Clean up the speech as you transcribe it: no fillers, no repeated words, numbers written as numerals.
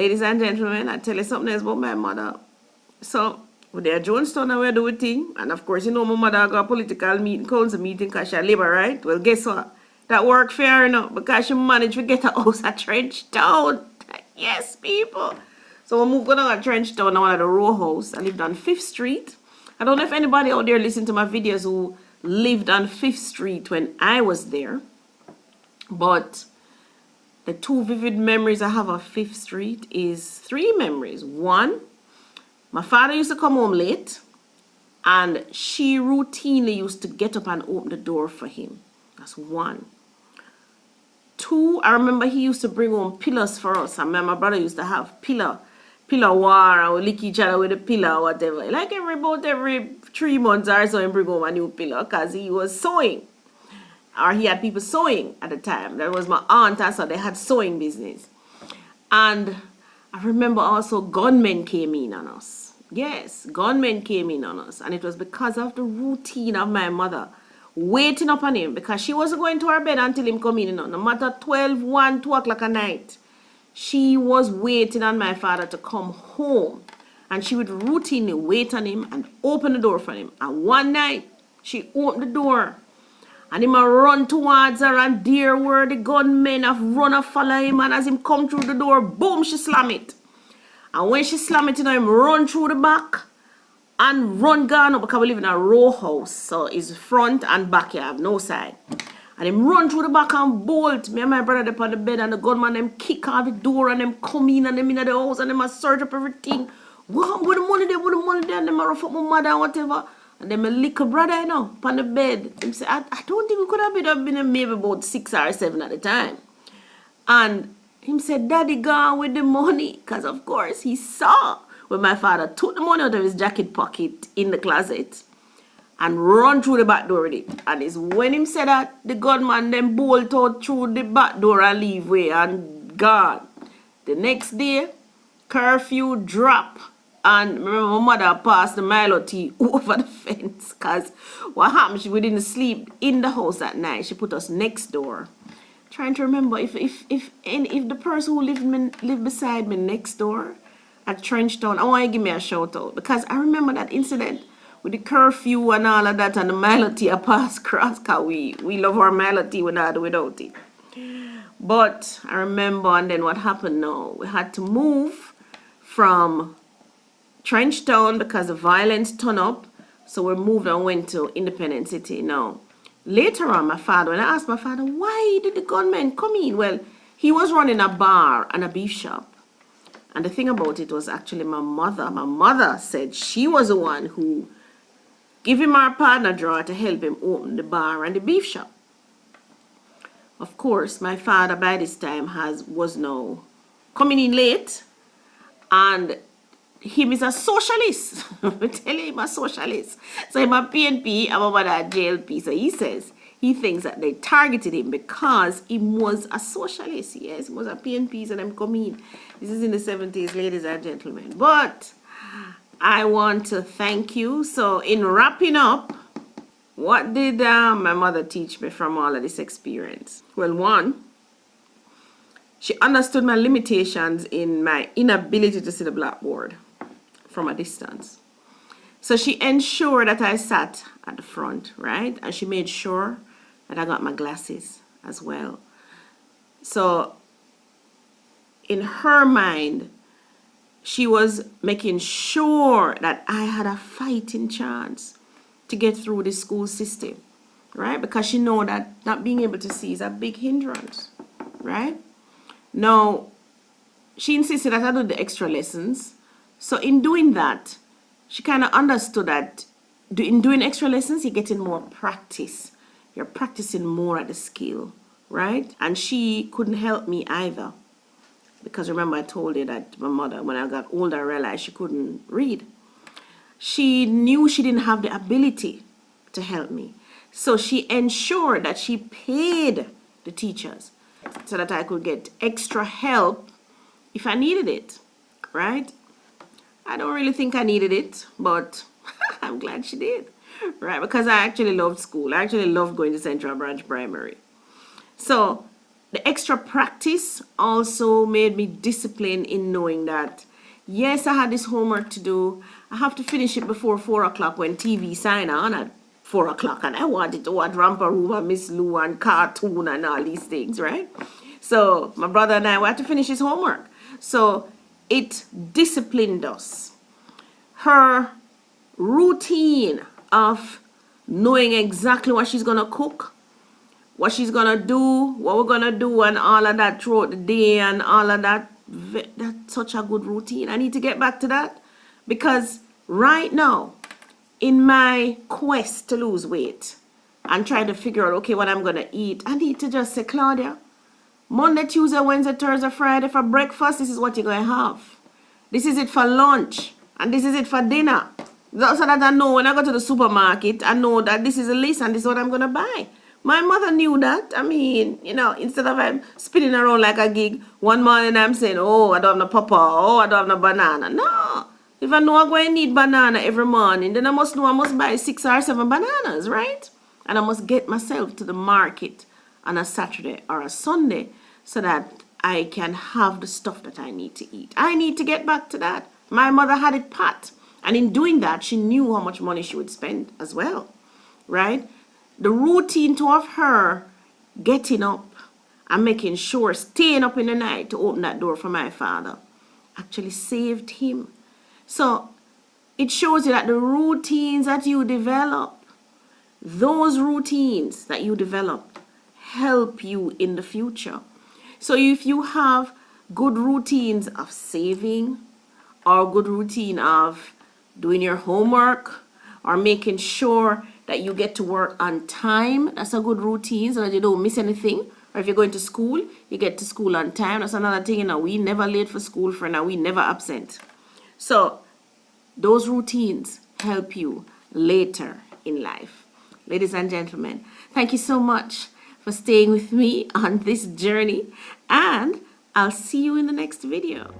ladies and gentlemen, I tell you something else about my mother. So, with their Jonestown and we do a thing, and of course, you know, my mother got a political meeting, council meeting, because she's Labour, right? Well, guess what? That worked fair enough, because she managed to get a house at Trenchtown. Yes, people. So we moved on to Trenchtown, I wanted a row house. I lived on 5th Street. I don't know if anybody out there listening to my videos who lived on 5th Street when I was there, but the two vivid memories I have of 5th Street is 3 memories. One, my father used to come home late, and she routinely used to get up and open the door for him. That's 1. 2, I remember he used to bring home pillows for us. I remember my brother used to have pillow war, and we lick each other with a pillow or whatever. Like every 3 months or so, he bring home a new pillow because he was sewing. Or he had people sewing at the time. That was my aunt, so they had sewing business. And I remember also gunmen came in on us. Yes, gunmen came in on us. And it was because of the routine of my mother waiting up on him, because she wasn't going to her bed until him come in. No matter 12, 1, 2 o'clock at night, she was waiting on my father to come home. And she would routinely wait on him and open the door for him. And one night, she opened the door. And him a run towards her, and there were the gunmen have run and follow him, and as him come through the door, boom, she slam it. And when she slam it, him run through the back and run gone up, because we live in a row house. So it's front and back, you have no side. And him run through the back and bolt. Me and my brother up on the bed, and the gunman them kick out the door, and them come in, and them in the house, and them a search up everything. What with the money there, and them a rough up my mother and whatever. And then my little brother, you know, on the bed, him say, I don't think we could have been maybe about 6 or 7 at the time. And him said, Daddy gone with the money. Because, of course, he saw when my father took the money out of his jacket pocket in the closet and run through the back door with it. And it's when him said that, the gunman then bolt out through the back door and leave way and gone. The next day, curfew drop. And remember, my mother passed the Milo tea over the fence, because what happened, we didn't sleep in the house that night. She put us next door. Trying to remember if the person who lived beside me next door at Trenchtown, I want you to give me a shout out, because I remember that incident with the curfew and all of that, and the Milo tea I passed across, because we love our Milo tea without it. But I remember, and then what happened now, we had to move from Trenchtown because the violence turned up, so we moved and went to Independent City. Now, later on, when I asked my father, why did the gunmen come in? Well, he was running a bar and a beef shop. And the thing about it was actually my mother. My mother said she was the one who gave him our partner drawer to help him open the bar and the beef shop. Of course, my father by this time was now coming in late, and him is a socialist. I tell you, him a socialist. So him a PNP, I'm about a JLP. So he says he thinks that they targeted him because he was a socialist. Yes, he was a PNP, and them come in. This is in the 70s, ladies and gentlemen. But I want to thank you. So in wrapping up, what did my mother teach me from all of this experience? Well, 1, she understood my limitations in my inability to see the blackboard from a distance. So she ensured that I sat at the front, right? And she made sure that I got my glasses as well. So in her mind, she was making sure that I had a fighting chance to get through the school system, right? Because she know that not being able to see is a big hindrance, right? Now, she insisted that I do the extra lessons. So in doing that, she kind of understood that in doing extra lessons, you're getting more practice. You're practicing more at the skill, right? And she couldn't help me either. Because remember, I told you that my mother, when I got older, I realized she couldn't read. She knew she didn't have the ability to help me. So she ensured that she paid the teachers so that I could get extra help if I needed it, right? I don't really think I needed it, but I'm glad she did, right? Because I actually loved school. I actually loved going to Central Branch Primary. So the extra practice also made me disciplined in knowing that, yes, I had this homework to do. I have to finish it before 4 o'clock when TV sign on at 4 o'clock. And I wanted to watch Rampa Room and Miss Lou and cartoon and all these things, right? So my brother and I, we had to finish his homework. So it disciplined us. Her routine of knowing exactly what she's going to cook, what she's gonna do, what we're gonna do, and all of that throughout the day, and all of that. That's such a good routine. I need to get back to that, because right now, in my quest to lose weight and trying to figure out, okay, what I'm gonna eat, I need to just say, Claudia, Monday, Tuesday, Wednesday, Thursday, Friday for breakfast, this is what you're gonna have. This is it for lunch, and this is it for dinner. So that I know when I go to the supermarket, I know that this is a list and this is what I'm gonna buy. My mother knew that. I mean, instead of I'm spinning around like a gig, one morning I'm saying, oh, I don't have no papa, oh, I don't have no banana. No. If I know I'm going to need banana every morning, then I must know I must buy 6 or 7 bananas, right? And I must get myself to the market on a Saturday or a Sunday so that I can have the stuff that I need to eat. I need to get back to that. My mother had it pat. And in doing that, she knew how much money she would spend as well, right? The routine to of her getting up and making sure, staying up in the night to open that door for my father, actually saved him. So it shows you that the routines that you develop, those routines that you develop help you in the future. So if you have good routines of saving, or good routine of doing your homework, or making sure that you get to work on time, that's a good routine so that you don't miss anything. Or if you're going to school, you get to school on time. That's another thing, we never late for school, friend, and we never absent. So those routines help you later in life. Ladies and gentlemen, thank you so much for staying with me on this journey, and I'll see you in the next video.